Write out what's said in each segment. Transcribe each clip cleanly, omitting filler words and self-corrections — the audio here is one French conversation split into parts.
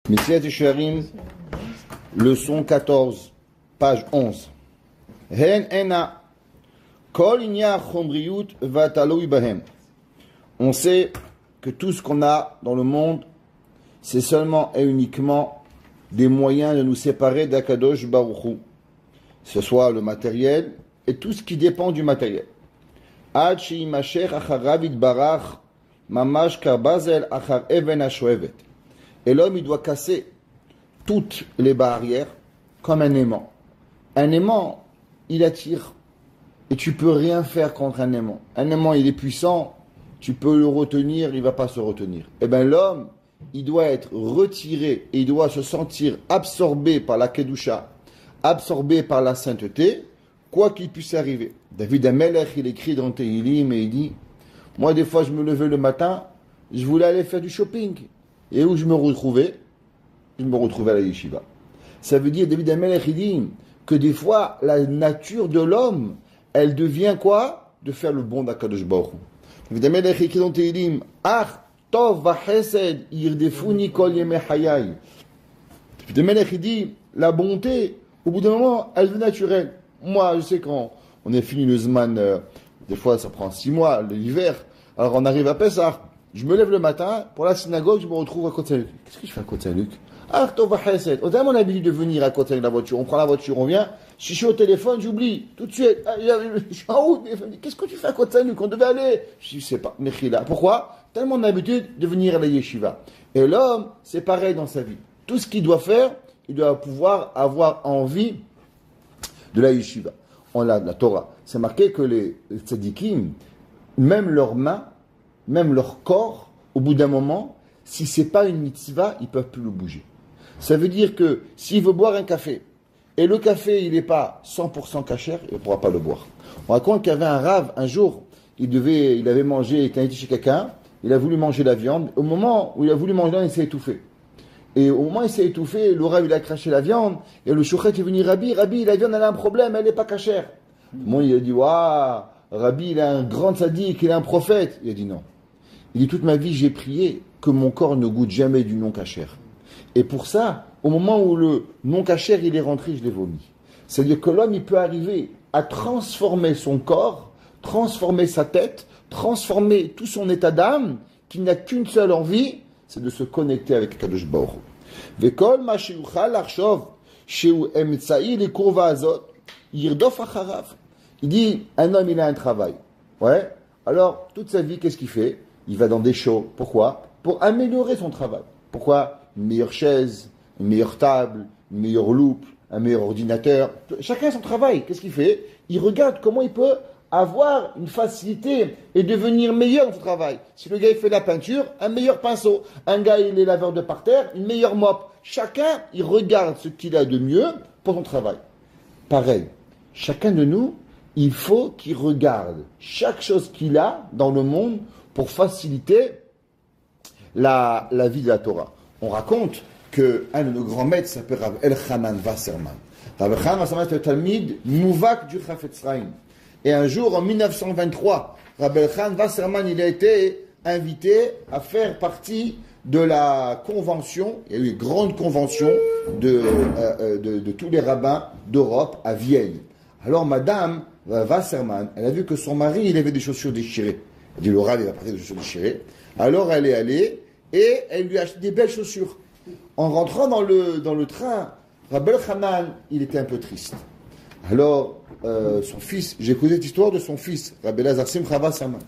Messilat Yesharim, leçon 14, page 11. Hen ena kol inya chomriyut vataloi bahem. On sait que tout ce qu'on a dans le monde, c'est seulement et uniquement des moyens de nous séparer d'Akadosh Baruch Hu. Que ce soit le matériel et tout ce qui dépend du matériel. Ad sheimashech acharav itbarach mamash karbazel achar even hashoevet. Et l'homme, il doit casser toutes les barrières comme un aimant. Un aimant, il attire. Et tu peux rien faire contre un aimant. Un aimant, il est puissant. Tu peux le retenir, il ne va pas se retenir. Eh bien, l'homme, il doit être retiré et il doit se sentir absorbé par la Kedusha, absorbé par la sainteté, quoi qu'il puisse arriver. David Amelech, il écrit dans Tehillim et il dit, moi, des fois, je me levais le matin, je voulais aller faire du shopping. Et où je me retrouvais? Je me retrouvais à la yeshiva. Ça veut dire, David Amelech, il dit que des fois, la nature de l'homme, elle devient quoi? De faire le bon d'Akadosh Baruch Hu. David Amelech écrit dans Tehillim, Ach, Tov v'chesed yirdefuni kol yemei hayai. David Amelech, il dit, la bonté, au bout d'un moment, elle est naturelle. Moi, je sais quand on est fini le Zman, des fois ça prend 6 mois, l'hiver, alors on arrive à Pessah. Je me lève le matin, pour la synagogue, je me retrouve à Côte Saint-Luc. Qu'est-ce que je fais à Côte Saint-Luc? Ah, Tov v'chesed. On a mon habitude de venir à Côte Saint-Luc la voiture. On prend la voiture, on vient. Si je suis au téléphone, j'oublie. Tout de suite. Ah, je suis en route. Qu'est-ce que tu fais à Côte Saint-Luc? On devait aller. Je ne sais pas. Mechila. Pourquoi? Tellement d'habitude de venir à la yeshiva. Et l'homme, c'est pareil dans sa vie. Tout ce qu'il doit faire, il doit pouvoir avoir envie de la yeshiva. On a de la Torah. C'est marqué que les tzadikim, même leurs mains, même leur corps, au bout d'un moment, si c'est pas une mitzvah, ils peuvent plus le bouger. Ça veut dire que s'il veut boire un café, et le café, il n'est pas 100% kasher, il ne pourra pas le boire. On raconte qu'il y avait un rave, un jour, il avait mangé, il était invité chez quelqu'un, il a voulu manger la viande. Au moment où il a voulu manger la viande, il s'est étouffé. Et au moment où il s'est étouffé, le rave, il a craché la viande, et le shochet est venu, Rabbi, la viande, elle a un problème, elle n'est pas kasher. Bon, il a dit, waouh, Rabbi, il est un grand tzaddik, il est un prophète. Il a dit non. Il dit, toute ma vie, j'ai prié que mon corps ne goûte jamais du non kasher. Et pour ça, au moment où le non kasher, il est rentré, je l'ai vomi. C'est-à-dire que l'homme, il peut arriver à transformer son corps, transformer sa tête, transformer tout son état d'âme, qui n'a qu'une seule envie, c'est de se connecter avec Kadosh Baruch Hu. Vekol ma sheuchal lachshov sheu emtsa'i lekurva azot yirdof acharav. Il dit, un homme, il a un travail. Ouais. Alors, toute sa vie, qu'est-ce qu'il fait? Il va dans des shows. Pourquoi? Pour améliorer son travail. Pourquoi? Une meilleure chaise, une meilleure table, une meilleure loupe, un meilleur ordinateur. Chacun son travail. Qu'est-ce qu'il fait? Il regarde comment il peut avoir une facilité et devenir meilleur dans son travail. Si le gars il fait la peinture, un meilleur pinceau. Un gars il est laveur de parterre, une meilleure mop. Chacun il regarde ce qu'il a de mieux pour son travail. Pareil. Chacun de nous, il faut qu'il regarde chaque chose qu'il a dans le monde pour faciliter la vie de la Torah. On raconte qu'un de nos grands maîtres s'appelle Rav Elchanan Wasserman. Rav Elchanan Wasserman est un talmid mouvak du Chafetz Chaim. Et un jour, en 1923, Rav Elchanan Wasserman, il a été invité à faire partie de la convention, il y a eu une grande convention de tous les rabbins d'Europe à Vienne. Alors Madame Wasserman, elle a vu que son mari, il avait des chaussures déchirées. Elle dit, le Rav, il va porter des chaussures déchirées. Alors elle est allée et elle lui a acheté des belles chaussures. En rentrant dans le train, Rav Elchanan, il était un peu triste. Alors, son fils, j'ai écouté cette histoire de son fils, Rav Elazar Simcha Wasserman.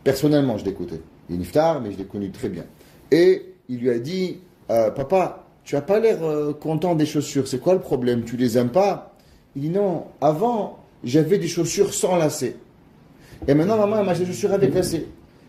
Personnellement, je l'ai écouté. Il est niftar, mais je l'ai connu très bien. Et il lui a dit, papa, tu n'as pas l'air content des chaussures, c'est quoi le problème? Tu les aimes pas? Il dit, non, avant, j'avais des chaussures sans lacets. Et maintenant, maman, elle m'a acheté des chaussures avec lacets.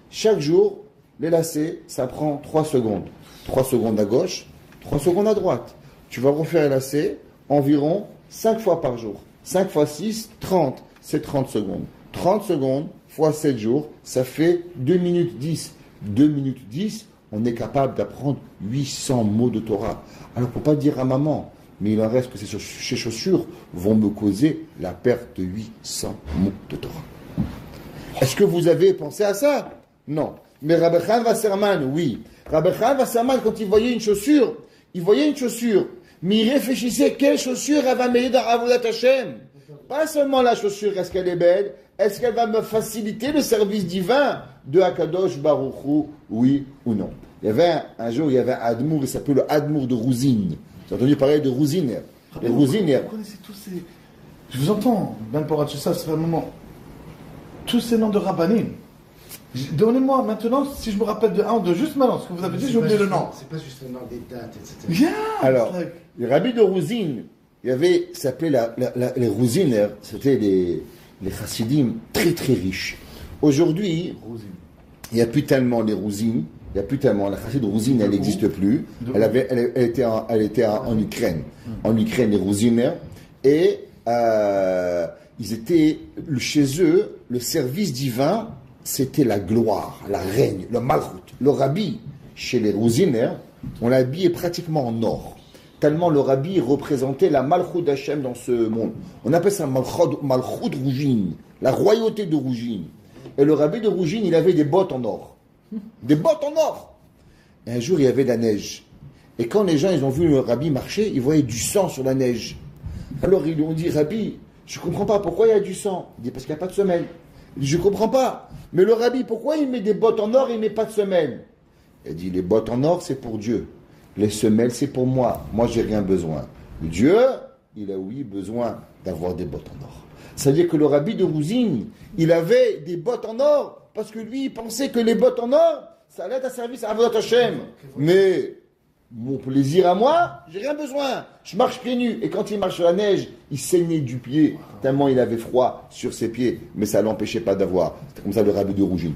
Chaque jour, les lacets, ça prend 3 secondes. 3 secondes à gauche, 3 secondes à droite. Tu vas refaire les lacets environ 5 fois par jour. 5 fois 6, 30. C'est 30 secondes. 30 secondes fois 7 jours, ça fait 2 minutes 10. 2 minutes 10, on est capable d'apprendre 800 mots de Torah. Alors, pour pas dire à maman, mais il en reste que ces chaussures vont me causer la perte de 800 mots de Torah. Est-ce que vous avez pensé à ça? Non. Mais Rabbi Elchanan Wasserman, oui. Rabbi Elchanan Wasserman, quand il voyait une chaussure il voyait une chaussure, mais il réfléchissait quelle chaussure elle va m'aider dans Avodat Hashem. Pas seulement la chaussure, est-ce qu'elle est belle, est-ce qu'elle va me faciliter le service divin de Akadosh Baruch Hu, oui ou non. Il y avait un jour, il y avait un Admour, il s'appelait le Admour de Rouzine. Vous avez entendu parler de Rouzine? Les Rouzine. Vous connaissez tous ces... Je vous entends, Ben Porat, ça fait un moment. Tous ces noms de Rabbanim. Donnez-moi maintenant, si je me rappelle de un ou deux, juste maintenant, ce que vous avez dit, j'ai oublié le nom. C'est pas juste le nom des dates, etc. Yeah, alors, les rabbis de Rouzine, il y avait, ça s'appelait les Rouziner, c'était les chassidim très très riches. Aujourd'hui, il n'y a plus tellement les Rouzines, il n'y a plus tellement, la chassid de Rouzine, elle n'existe plus. Elle était en Ukraine. En Ukraine, les Rouziner, et ils étaient, chez eux, le service divin, c'était la gloire, la règne, le malchut. Le rabbi, chez les Rouziner, on l'habillait pratiquement en or. Tellement le rabbi représentait la malchut d'Hachem dans ce monde. On appelle ça malchut Rougine, la royauté de Rougine. Et le rabbi de Rougine, il avait des bottes en or. Des bottes en or. Et un jour, il y avait de la neige. Et quand les gens ils ont vu le rabbi marcher, ils voyaient du sang sur la neige. Alors ils lui ont dit, Rabbi, je ne comprends pas, pourquoi il y a du sang? Il dit, parce qu'il n'y a pas de semelle. Il dit, je ne comprends pas. Mais le rabbi, pourquoi il met des bottes en or et il ne met pas de semelle? Il dit, les bottes en or, c'est pour Dieu. Les semelles, c'est pour moi. Moi, j'ai rien besoin. Dieu, il a oui besoin d'avoir des bottes en or. C'est-à-dire que le rabbi de Rouzine, il avait des bottes en or, parce que lui, il pensait que les bottes en or, ça allait être un service à Avodat Hashem. Mais mon plaisir à moi, j'ai rien besoin. Je marche pieds nus. Et quand il marche sur la neige, il saignait du pied, tellement il avait froid sur ses pieds. Mais ça ne l'empêchait pas d'avoir. C'était comme ça le rabbi de Rougine.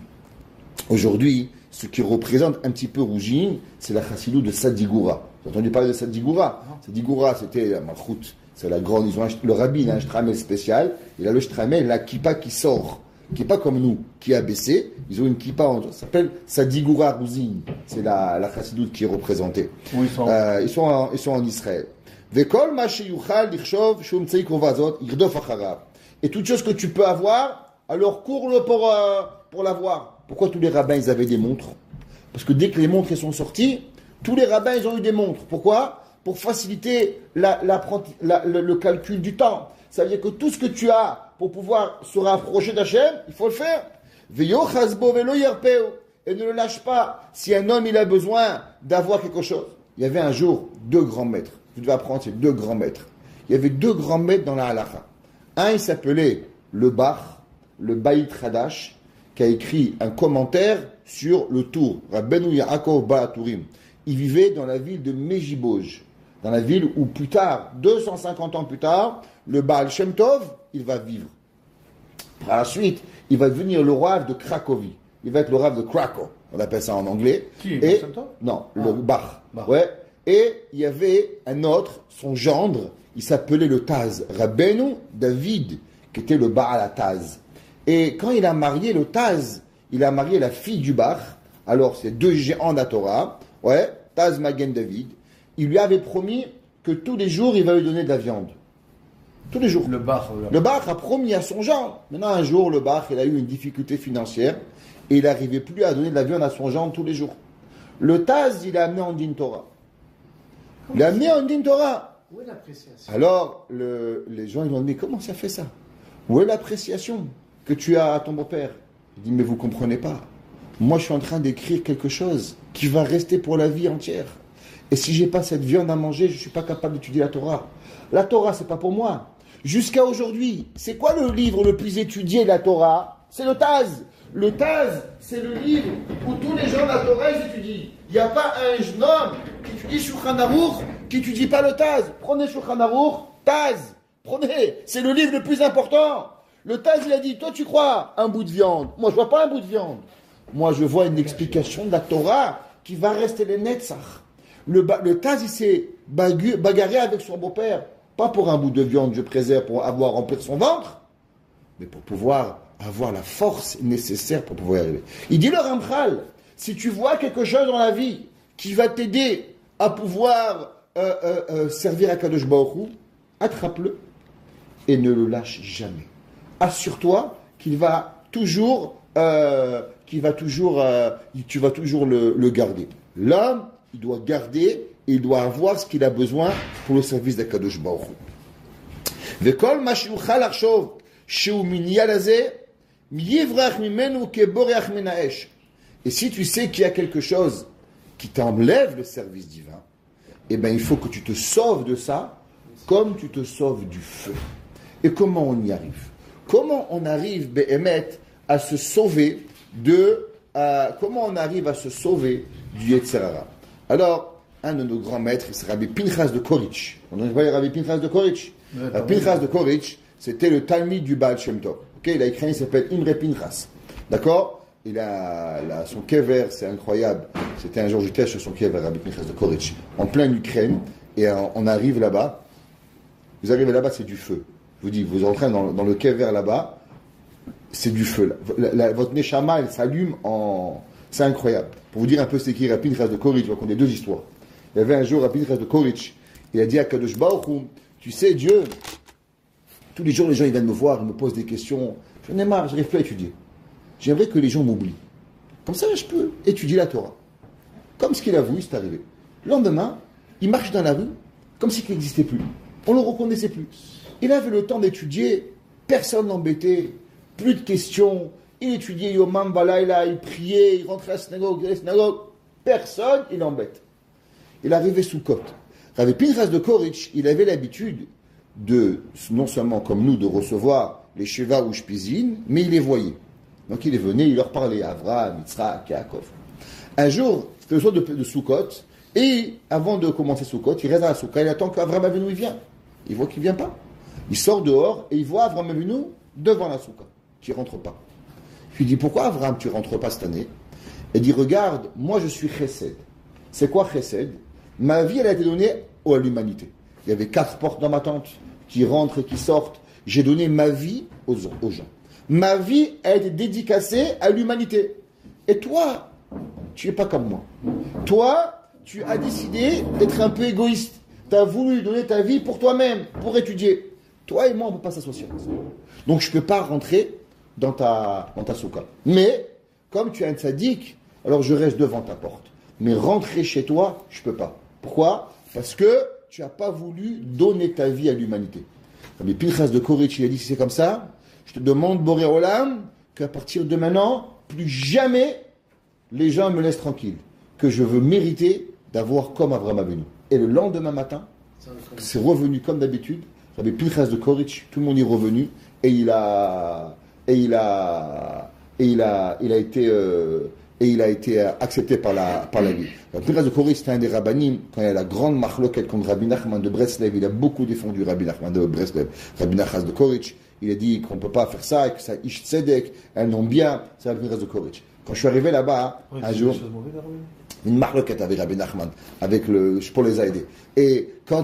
Aujourd'hui, ce qui représente un petit peu Rougine, c'est la chassidou de Sadigoura. Vous avez entendu parler de Sadigoura? Sadigoura, c'était la malchoute. C'est la grande. Le rabbi, il a un stramel spécial. Il a le stramel, la kippa qui sort. Kippa comme nous, qui a baissé. Ils ont une kippa, ça s'appelle Sadigoura Rouzine. C'est la chassidou qui est représentée. Où ils sont en Israël. Et toute chose que tu peux avoir, alors cours-le pour l'avoir. Pourquoi tous les rabbins ils avaient des montres? Parce que dès que les montres elles sont sorties, tous les rabbins ils ont eu des montres. Pourquoi? Pour faciliter le calcul du temps. Ça veut dire que tout ce que tu as pour pouvoir se rapprocher d'Hachem, il faut le faire. Et ne le lâche pas. Si un homme il a besoin d'avoir quelque chose. Il y avait un jour 2 grands maîtres. Vous devez apprendre ces 2 grands maîtres. Il y avait 2 grands maîtres dans la halakha. Un il s'appelait le Bach, le Baït Hadash, qui a écrit un commentaire sur le Tour, Rabbeinu Yaakov Baaturim. Il vivait dans la ville de Mejiboj, dans la ville où plus tard, 250 ans plus tard, le Baal Shem Tov, il va vivre. Par la suite, il va devenir le roi de Cracovie. Il va être le roi de Krakow, on appelle ça en anglais. Qui? Et, Shem Tov? non, le Bach. Ouais. Et il y avait un autre, son gendre, il s'appelait le Taz, Rabbeinu David, qui était le Baal à Taz. Et quand il a marié le Taz, il a marié la fille du Bach. Alors, c'est 2 géants de la Torah. Ouais, Taz Magen David. Il lui avait promis que tous les jours, il va lui donner de la viande. Tous les jours. Le Bach. Le Bach a promis à son gendre. Maintenant, un jour, le Bach, il a eu une difficulté financière et il n'arrivait plus à donner de la viande à son gendre tous les jours. Le Taz, il l'a amené en Din Torah. Il l'a amené en Din Torah. Où est l'appréciation? Alors, les gens, ils lui ont dit, mais comment ça fait ça? Où est l'appréciation que tu as à ton beau-père? Il dit, mais vous ne comprenez pas. Moi, je suis en train d'écrire quelque chose qui va rester pour la vie entière. Et si je n'ai pas cette viande à manger, je ne suis pas capable d'étudier la Torah. La Torah, ce n'est pas pour moi. Jusqu'à aujourd'hui, c'est quoi le livre le plus étudié de la Torah? C'est le Taz. Le Taz, c'est le livre où tous les gens de la Torah, ils étudient. Il n'y a pas un jeune homme qui étudie Shulchan Aruch qui n'étudie pas le Taz. Prenez Shulchan Aruch, Taz. Prenez. C'est le livre le plus important. Le Taz, il a dit, toi tu crois un bout de viande. Moi, je vois pas un bout de viande. Moi, je vois une explication de la Torah qui va rester les Netzach. Le Taz, il s'est bagarré avec son beau-père. Pas pour un bout de viande, je préserve, pour avoir rempli son ventre, mais pour pouvoir avoir la force nécessaire pour pouvoir y arriver. Il dit le Ramchal, si tu vois quelque chose dans la vie qui va t'aider à pouvoir servir à Kadosh Baruch Hu, attrape-le et ne le lâche jamais. Assure-toi qu'il va toujours, tu vas toujours le garder. L'homme, il doit garder il doit avoir ce qu'il a besoin pour le service d'Akadosh Baruch Hu. Vekol ma sheuchal lachshov sheu minyal hazeh miyevrach mimenu keboreach min ha'esh. Et si tu sais qu'il y a quelque chose qui t'enlève le service divin, eh bien il faut que tu te sauves de ça comme tu te sauves du feu. Et comment on y arrive? Comment on arrive, Behemet, à se sauver comment on arrive à se sauver du Yetzer Hara? Alors, un de nos grands maîtres, c'est Rabbi Pinchas de Koritch. On a envoyé Rabbi Pinchas de Koritch. Rabbi Pinchas de Koritch, c'était le Talmid du Baal Shem Tov. Okay, il a écrit, il s'appelle Imre Pinchas. D'accord? Il a son kever, c'est incroyable. C'était un jour, j'étais sur son kever, Rabbi Pinchas de Koritch, en pleine Ukraine, et on arrive là-bas. Vous arrivez là-bas, c'est du feu. Je vous dis, vous entrez dans le kever là-bas, c'est du feu. Votre neshama, elle s'allume en... C'est incroyable. Pour vous dire un peu ce qu'est Rabbi Pinchas de Koritch, on a deux histoires. Il y avait un jour Rabbi Pinchas de Koritch, il a dit à Kadosh Baruch Hu, tu sais, Dieu, tous les jours, les gens ils viennent me voir, ils me posent des questions. J'en ai marre, je n'arrive plus à étudier. J'aimerais que les gens m'oublient. Comme ça, je peux étudier la Torah. Comme ce qu'il a voulu, c'est arrivé. Le lendemain, il marche dans la rue, comme s'il n'existait plus. On ne le reconnaissait plus. Il avait le temps d'étudier, personne n'embêtait, plus de questions. Il étudiait Yomam Balayla, il priait, il rentrait à la synagogue, personne, il embête. Il arrivait sous côte. Rabbi Pinchas de Koritch, il avait l'habitude de, non seulement comme nous, de recevoir les Sheva ou Shpizin, mais il les voyait. Donc il est venu, il leur parlait, Avraham, Yitzhak, Yaakov. Un jour, c'était le soir de Sukkot, et avant de commencer Sukkot, il reste à la Soukha, il attend qu'Avraham Avinu il vient. Il voit qu'il ne vient pas. Il sort dehors et il voit Avraham Avinu devant la Soukha, qui ne rentre pas. Je lui dis, pourquoi Avraham, tu ne rentres pas cette année? Il dit, regarde, moi je suis Chesed. C'est quoi Chesed? Ma vie, elle a été donnée à l'humanité. Il y avait 4 portes dans ma tente qui rentrent et qui sortent. J'ai donné ma vie aux gens. Ma vie a été dédicacée à l'humanité. Et toi, tu n'es pas comme moi. Toi, tu as décidé d'être un peu égoïste. Tu as voulu donner ta vie pour toi-même, pour étudier. Toi et moi, on ne peut pas s'associer. Donc, je ne peux pas rentrer dans ta soukha. Mais, comme tu es un tzaddik, alors je reste devant ta porte. Mais rentrer chez toi, je ne peux pas. Pourquoi? Parce que tu n'as pas voulu donner ta vie à l'humanité. Rabbi Pinchas de Koritch, il a dit, si c'est comme ça, je te demande, Boré Olam, qu'à partir de maintenant, plus jamais les gens me laissent tranquille. Que je veux mériter d'avoir comme Avraham Avinu. Et le lendemain matin, c'est revenu comme d'habitude. Rabbi Pinchas de Koritch, tout le monde est revenu, et il a été accepté par la vie. Rabbi Pinchas de Koritch, c'était un des rabbanim, quand il y a la grande machloket contre Rabbi Nachman de Breslev, il a beaucoup défendu Rabbi Nachman de Breslev. Rabbi Pinchas de Koritch, il a dit qu'on ne peut pas faire ça, et que ça ish tzedek, un nom bien, c'est Rabbi Pinchas de Koritch. Quand je suis arrivé là-bas, un jour, une marloquette avec Rabbi Nachman, pour les aider. Et je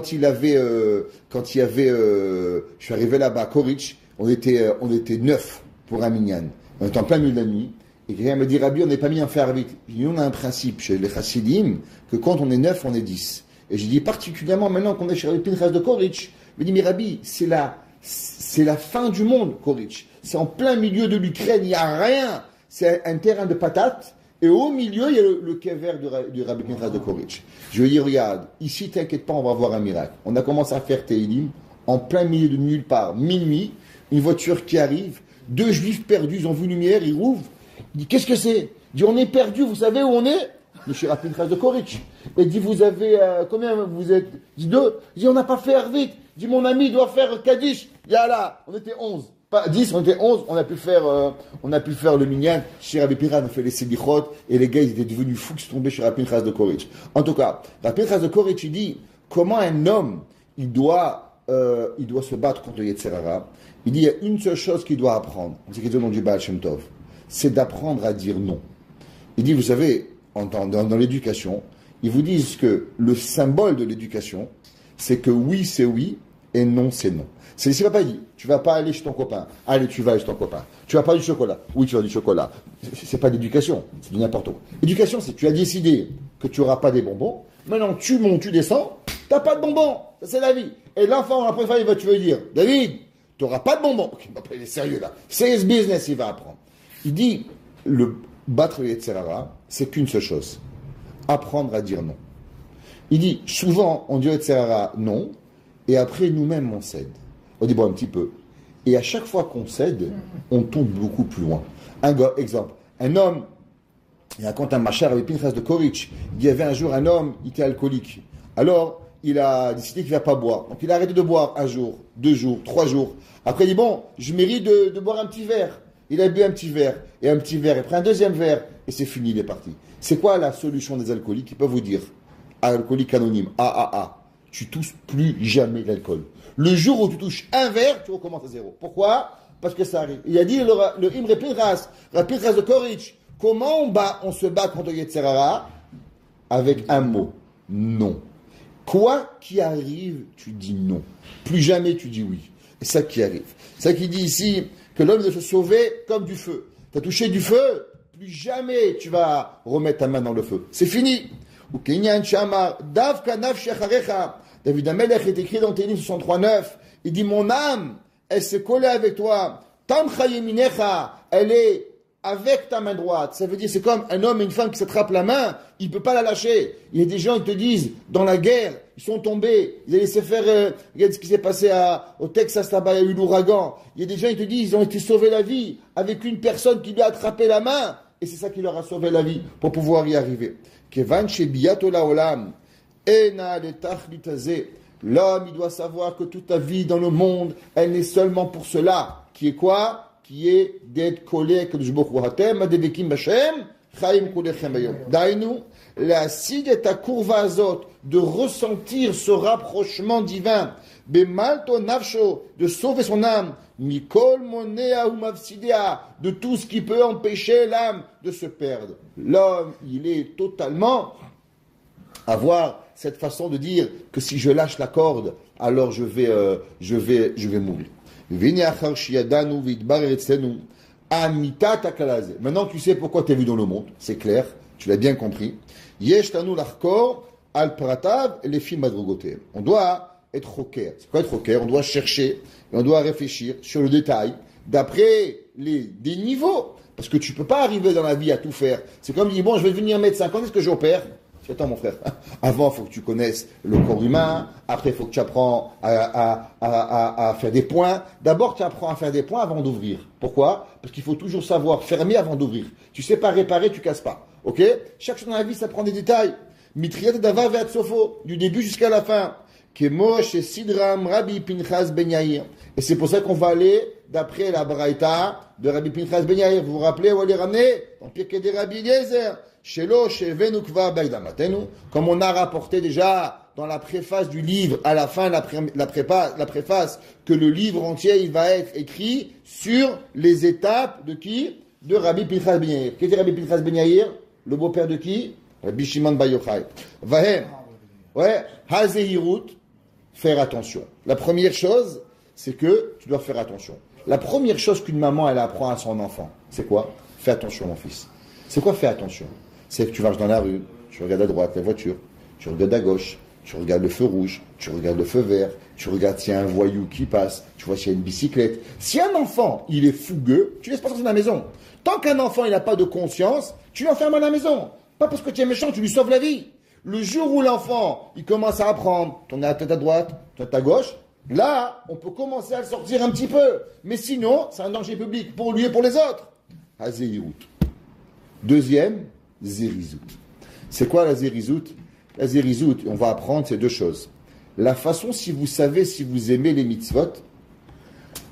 suis arrivé là-bas à Koritch, on était 9 pour un minyan. On était en plein milieu de la nuit, et quelqu'un me dit, Rabbi, on n'est pas mis en faire vite. J'ai dit, on a un principe chez les chassidim, que quand on est 9, on est 10. Et j'ai dit, particulièrement maintenant qu'on est chez Rabbi Pinchas de Koritch, il me dit, mais Rabbi, c'est la fin du monde, Koritch. C'est en plein milieu de l'Ukraine, il n'y a rien. C'est un terrain de patates, et au milieu, il y a le kever du Rabbi Pinchas de Koritch. Je lui ai dit, regarde, ici, t'inquiète pas, on va voir un miracle. On a commencé à faire Teilim, en plein milieu de nulle part, minuit, une voiture qui arrive, 2 juifs perdus, ils ont vu une lumière, ils rouvrent. Il dit, qu'est-ce que c'est? Il dit, on est perdus, vous savez où on est? Monsieur Rabbi Pinchas de Koritch. Il dit, vous avez, combien vous êtes? Il dit, 2. Il dit, on n'a pas fait vite. Il dit, mon ami doit faire Kaddish. Yallah, on était 11. Pas 10, on était 11, on a pu faire le minyan. Chez Rabbi Pinchas, on a fait les selichot, et les gars, ils étaient devenus fous, qui sont tombés chez Rabbi Pinchas de Koritch. En tout cas, Rabbi Pinchas de Koritch, il dit, comment un homme, il doit se battre contre le Yetzer Hara. Il dit, il y a une seule chose qu'il doit apprendre. C'est qu'il dit au nom du Baal Shem Tov. C'est d'apprendre à dire non. Il dit, vous savez, dans l'éducation, ils vous disent que le symbole de l'éducation, c'est que oui, c'est oui, et non, c'est non. C'est ce papa dit, tu vas pas aller chez ton copain. Allez, tu vas chez ton copain. Tu vas pas du chocolat. Oui, tu vas du chocolat. C'est pas d'éducation, c'est de n'importe quoi. Éducation, c'est que tu as décidé que tu auras pas des bonbons. Maintenant, tu montes, tu descends, t'as pas de bonbons. Ça, c'est la vie. Et l'enfant, la première fois, il va te dire, David, tu n'auras pas de bonbons. Ok, il est sérieux là. C'est ce business, il va apprendre. Il dit, battre le Yetzer Hara, c'est qu'une seule chose. Apprendre à dire non. Il dit, souvent, on dit etc. non, et après nous-mêmes on cède. On dit, bon, un petit peu. Et à chaque fois qu'on cède, on tombe beaucoup plus loin. Exemple, un homme, il raconte un machar avec Pinchas de Korich, il y avait un jour un homme, il était alcoolique. Alors, il a décidé qu'il ne va pas boire. Donc il a arrêté de boire un jour, 2 jours, 3 jours. Après il dit, bon, je mérite de boire un petit verre. Il a bu un petit verre, et un petit verre, il prend un deuxième verre, et c'est fini, il est parti. C'est quoi la solution des alcooliques? Ils peuvent vous dire, alcoolique anonyme, tu touches plus jamais l'alcool. Le jour où tu touches un verre, tu recommences à zéro. Pourquoi? Parce que ça arrive. Il a dit le Imre Pinchas de Korich, comment on se bat contre Yetzerara? Avec un mot, non. Quoi qui arrive, tu dis non. Plus jamais tu dis oui. Et ça qui arrive. C'est ça qui dit ici que l'homme doit se sauver comme du feu. Tu as touché du feu, plus jamais tu vas remettre ta main dans le feu. C'est fini. David Amelech est écrit dans Télim 63.9. Il dit, mon âme, elle s'est collée avec toi. Elle est avec ta main droite. Ça veut dire, c'est comme un homme et une femme qui s'attrapent la main, il ne peut pas la lâcher. Il y a des gens qui te disent, dans la guerre, ils sont tombés, ils allaient se faire, regarde ce qui s'est passé au Texas là-bas, il y a eu l'ouragan. Il y a des gens qui te disent, ils ont été sauvés la vie avec une personne qui lui a attrapé la main, et c'est ça qui leur a sauvé la vie, pour pouvoir y arriver. L'homme, il doit savoir que toute ta vie dans le monde, elle n'est seulement pour cela, qui est quoi? Qui est d'être collé avec le Jbok Wahatem, Adebekim Bashem, Chaim Kulechem Bayom. Dainu, la sid et ta courva azot, de ressentir ce rapprochement divin, Bemalto Nafsho, de sauver son âme, Mikol Monea ou Mavsidea, de tout ce qui peut empêcher l'âme de se perdre. L'homme, il est totalement avoir cette façon de dire que si je lâche la corde, alors je vais mourir. Maintenant, tu sais pourquoi tu es vu dans le monde, c'est clair, tu l'as bien compris. On doit être rocker. C'est quoi être rocker? On doit chercher et on doit réfléchir sur le détail d'après des niveaux. Parce que tu ne peux pas arriver dans la vie à tout faire. C'est comme dire, bon, je vais devenir médecin, quand est-ce que j'opère? Attends mon frère, avant il faut que tu connaisses le corps humain, après il faut que tu apprends à faire des points. D'abord tu apprends à faire des points avant d'ouvrir. Pourquoi? Parce qu'il faut toujours savoir fermer avant d'ouvrir. Tu sais pas réparer, tu casses pas. Ok? Chaque chose dans la vie ça prend des détails. Mitriat davar ve'at sofo, du début jusqu'à la fin. Kemosh et Sidram Rabbi Pinchas Ben Yair. Et c'est pour ça qu'on va aller d'après la Braïta de Rabbi Pinchas Ben Yair. Vous vous rappelez où elle est ramenée? Dans Pirkei de Rabbi Eliezer. Comme on a rapporté déjà dans la préface du livre, à la fin, la préface, que le livre entier, il va être écrit sur les étapes de qui? De Rabbi Pinchas Ben Yair. Qui était Rabbi Pinchas Ben Yair? Le beau-père de qui? Rabbi Shimon Bar Yochai. Vahem. Ouais. Hazehirut. Faire attention. La première chose, c'est que tu dois faire attention. La première chose qu'une maman, elle apprend à son enfant, c'est quoi? Fais attention, mon fils. C'est quoi faire attention? C'est que tu marches dans la rue, tu regardes à droite la voiture, tu regardes à gauche, tu regardes le feu rouge, tu regardes le feu vert, tu regardes s'il y a un voyou qui passe, tu vois s'il y a une bicyclette. Si un enfant, il est fougueux, tu laisses pas sortir de la maison. Tant qu'un enfant, il n'a pas de conscience, tu l'enfermes à la maison. Pas parce que tu es méchant, tu lui sauves la vie. Le jour où l'enfant, il commence à apprendre, tourner la tête à droite, tête à gauche, là, on peut commencer à le sortir un petit peu. Mais sinon, c'est un danger public pour lui et pour les autres. Hazehirut. Deuxième, zérizout. C'est quoi la zérizout? La zérizout, on va apprendre ces deux choses. La façon, si vous savez, si vous aimez les mitzvot,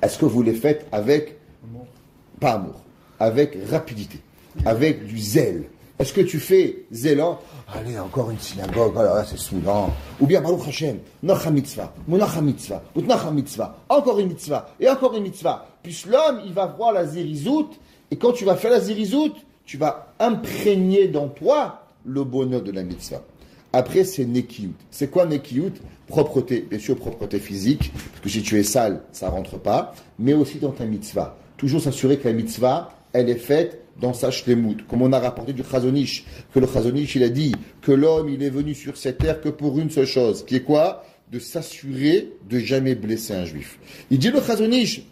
est-ce que vous les faites avec, pas amour, avec rapidité, avec du zèle? Est-ce que tu fais zélant? Allez, encore une synagogue, alors là, c'est saoulant. Ou bien, Baruch Hashem, Nocha mitzvah, Monacha mitzvah, Utnacha mitzvah, encore une mitzvah, et encore une mitzvah. Puis l'homme, il va voir la zérizout, et quand tu vas faire la zérizout, tu vas imprégner dans toi le bonheur de la mitzvah. Après, c'est nekiyut. C'est quoi nekiyut? Propreté. Bien sûr, propreté physique, parce que si tu es sale, ça rentre pas, mais aussi dans ta mitzvah. Toujours s'assurer que la mitzvah, elle est faite dans sa shlemut. Comme on a rapporté du Chazonish, que le Chazonish, il a dit que l'homme, il est venu sur cette terre que pour une seule chose, qui est quoi? De s'assurer de jamais blesser un juif. Il dit le Chazonish,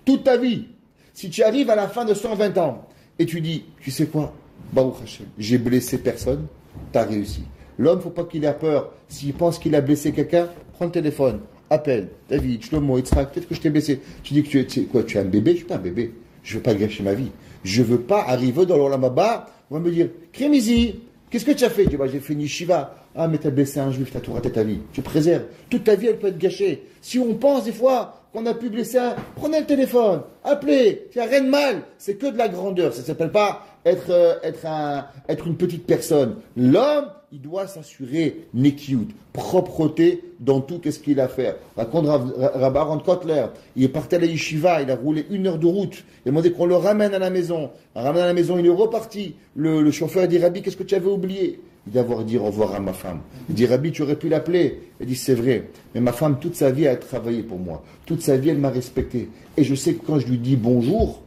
toute ta vie, si tu arrives à la fin de 120 ans, et tu dis, tu sais quoi, Baruch Hashem, j'ai blessé personne, t'as réussi. L'homme, faut pas qu'il ait peur. S'il pense qu'il a blessé quelqu'un, prends le téléphone, appelle. David, Shlomo, Yitzhak, peut-être que je t'ai blessé. Tu dis que tu es un bébé? Je suis pas un bébé. Je veux pas gâcher ma vie. Je veux pas arriver dans l'Olam Haba, on va me dire, Krimizi, qu'est-ce que tu as fait? Je dis, j'ai fait une yeshiva. Ah, mais t'as blessé un juif, t'as tout raté ta vie. Tu préserves. Toute ta vie, elle peut être gâchée. Si on pense des fois qu'on a pu blesser un, prenez le téléphone, appelez. Il n'y a rien de mal. C'est que de la grandeur. Ça ne s'appelle pas être une petite personne. L'homme, il doit s'assurer nekiut, propreté dans tout qu'est-ce qu'il a à faire. Raconte Rabbi Aaron Kotler, il est parti à la yeshiva, il a roulé 1 heure de route, il a demandé qu'on le ramène à la maison. Il ramène à la maison, il est reparti. Le chauffeur a dit, Rabbi, qu'est-ce que tu avais oublié? Il doit dire au revoir à ma femme. Il dit, Rabbi, tu aurais pu l'appeler. Il dit, c'est vrai, mais ma femme, toute sa vie, elle a travaillé pour moi. Toute sa vie, elle m'a respecté. Et je sais que quand je lui dis bonjour,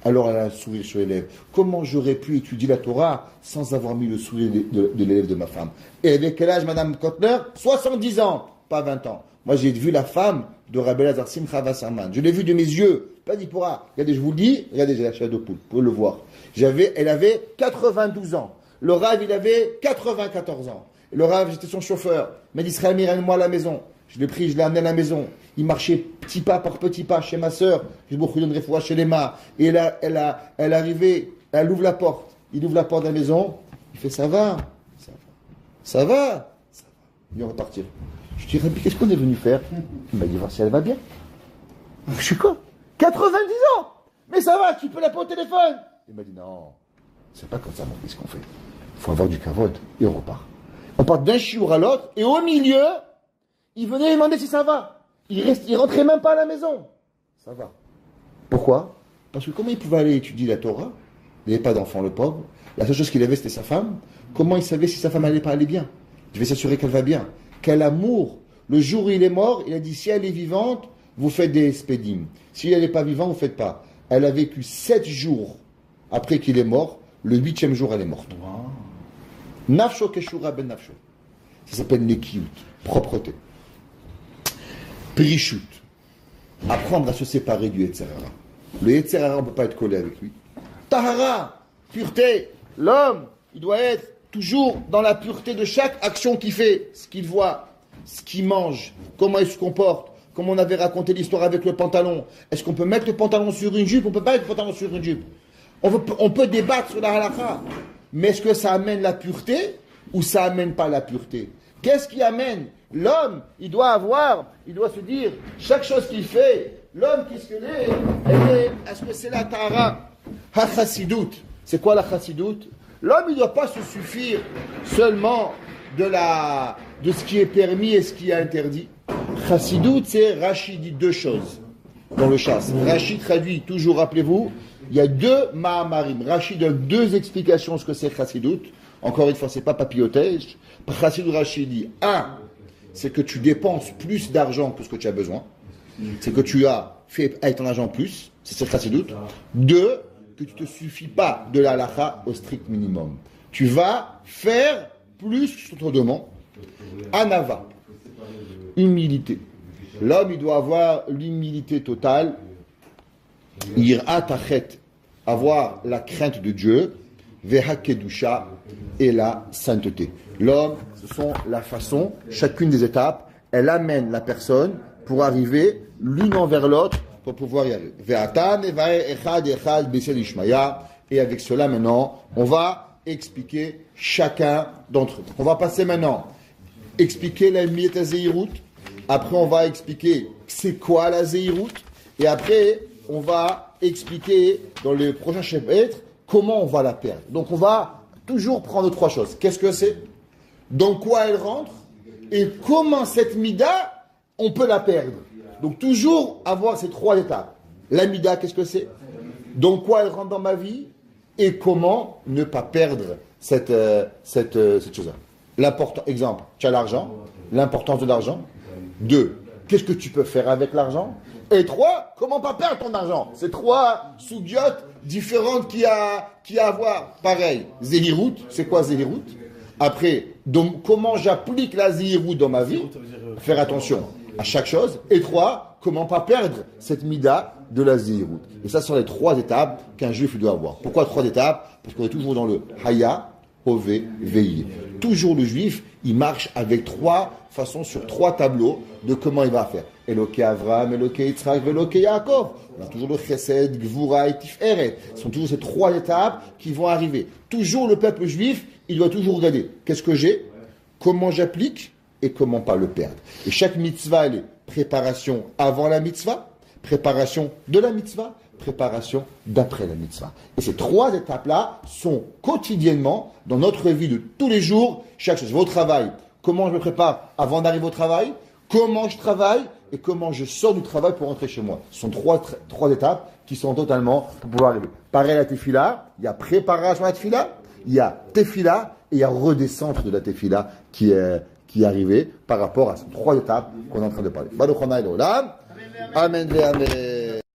alors elle a un sourire sur les lèvres. Comment j'aurais pu étudier la Torah sans avoir mis le sourire de l'élève de ma femme? Et avec quel âge, Madame Kotler? 70 ans, pas 20 ans. Moi, j'ai vu la femme de Rabbi Elazar Simcha Wasserman. Je l'ai vue de mes yeux, pas d'Ipora. Regardez, je vous le dis, regardez, j'ai la chair de poule, vous pouvez le voir. Elle avait 92 ans. Le Rav, il avait 94 ans. Et le Rav, j'étais son chauffeur. Il m'a dit, Israël, ramène-moi à la maison. Je l'ai pris, je l'ai amené à la maison. Il marchait petit pas par petit pas chez ma sœur. J'ai beaucoup de fois chez les mains. Et elle arrivait, elle ouvre la porte. Il ouvre la porte de la maison. Il fait, ça va. Ça va. Il va repartir. Je dis, Rabbi, qu'est-ce qu'on est venu faire? Il m'a dit, voir si elle va bien. Je suis quoi? 90 ans. Mais ça va, tu peux l'appeler au téléphone. Il m'a dit, non, c'est pas comme ça, mon fils, qu'on fait. Il faut avoir du kavod. Et on repart. On part d'un chiour à l'autre. Et au milieu, il venait demander si ça va. Il rentrait même pas à la maison. Ça va. Pourquoi? Parce que comment il pouvait aller étudier la Torah? Il n'avait pas d'enfant, le pauvre. La seule chose qu'il avait, c'était sa femme. Comment il savait si sa femme allait pas aller bien? Il devait s'assurer qu'elle va bien. Quel amour. Le jour où il est mort, il a dit, si elle est vivante, vous faites des spédim. Si elle n'est pas vivante, vous ne faites pas. Elle a vécu 7 jours après qu'il est mort. Le 8e jour, elle est morte. Nafsho keshura ben nafsho. Ça s'appelle nekiyut, propreté. Prishut, apprendre à se séparer du Yetzer Hara. Le Yetzer Hara, on ne peut pas être collé avec lui. Tahara, pureté. L'homme, il doit être toujours dans la pureté de chaque action qu'il fait, ce qu'il voit, ce qu'il mange, comment il se comporte. Comme on avait raconté l'histoire avec le pantalon. Est-ce qu'on peut mettre le pantalon sur une jupe? On ne peut pas mettre le pantalon sur une jupe. On peut débattre sur la halakha. Mais est-ce que ça amène la pureté ou ça amène pas la pureté? Qu'est-ce qui amène? L'homme, il doit se dire, chaque chose qu'il fait, l'homme, qu'est-ce qu'il est? Est-ce que c'est la tahara? Ha-chassidout. C'est quoi la chassidout? L'homme, il ne doit pas se suffire seulement de ce qui est permis et ce qui est interdit. Chassidout, c'est Rachid dit 2 choses dans le chasse. Rachid traduit, toujours rappelez-vous, il y a 2 Mahamarim. Rachid donne 2 explications de ce que c'est Chassidout. Encore une fois, c'est pas papillotage. Chassidout Rachid dit 1, c'est que tu dépenses plus d'argent que ce que tu as besoin. C'est que tu as fait avec ton argent plus. C'est Chassidout. 2, que tu ne te suffis pas de la halakha au strict minimum. Tu vas faire plus que ce qu'on te demande. Anava. Humilité. L'homme, il doit avoir l'humilité totale. Yir'at hachet, avoir la crainte de Dieu. Veha kedusha, et la sainteté. L'homme, ce sont la façon, chacune des étapes, elle amène la personne pour arriver l'une envers l'autre pour pouvoir y arriver. Ve'atan evae echad echad b'sel ishmaya. Et avec cela, maintenant, on va expliquer chacun d'entre eux. On va passer maintenant expliquer la miyat zeirut. Après, on va expliquer c'est quoi la zeirut. Et après, on va expliquer dans les prochains chapitres comment on va la perdre. Donc, on va toujours prendre 3 choses. Qu'est-ce que c'est? Dans quoi elle rentre? Et comment cette mida, on peut la perdre? Donc, toujours avoir ces 3 étapes. La mida, qu'est-ce que c'est? Dans quoi elle rentre dans ma vie? Et comment ne pas perdre cette chose-là? L'important, exemple, tu as l'argent, l'importance de l'argent. 2, qu'est-ce que tu peux faire avec l'argent? Et 3, comment pas perdre ton argent? C'est 3 sougiotes différentes qu'il y a à voir. Pareil, Zéhirout, c'est quoi Zéhirout? Après, donc, comment j'applique la Zéhirout dans ma vie? Faire attention à chaque chose. Et 3, comment pas perdre cette mida de la Zéhirout. Et ça, ce sont les 3 étapes qu'un juif doit avoir. Pourquoi 3 étapes? Parce qu'on est toujours dans le Haya, Hové, Veillé. Toujours le juif, il marche avec trois façons sur trois tableaux de comment il va faire. Eloké Avram, Eloké Yitzhak, Eloké Yaakov. On a toujours le Chesed, Gvura et Tiferet. Ce sont toujours ces trois étapes qui vont arriver. Toujours le peuple juif, il doit toujours regarder qu'est-ce que j'ai, comment j'applique et comment pas le perdre. Et chaque mitzvah, elle est préparation avant la mitzvah, préparation de la mitzvah, préparation d'après la mitzvah. Et ces trois étapes-là sont quotidiennement dans notre vie de tous les jours, chaque chose. Au travail, comment je me prépare avant d'arriver au travail, comment je travaille et comment je sors du travail pour rentrer chez moi. Ce sont trois étapes qui sont totalement pour pouvoir arriver. Pareil à la tefila, il y a préparation à la tefila, il y a tefila et il y a redescente de la tefila qui est arrivée par rapport à ces trois étapes qu'on est en train de parler. Baruch Hanai L'Olam. Amen ve Amen.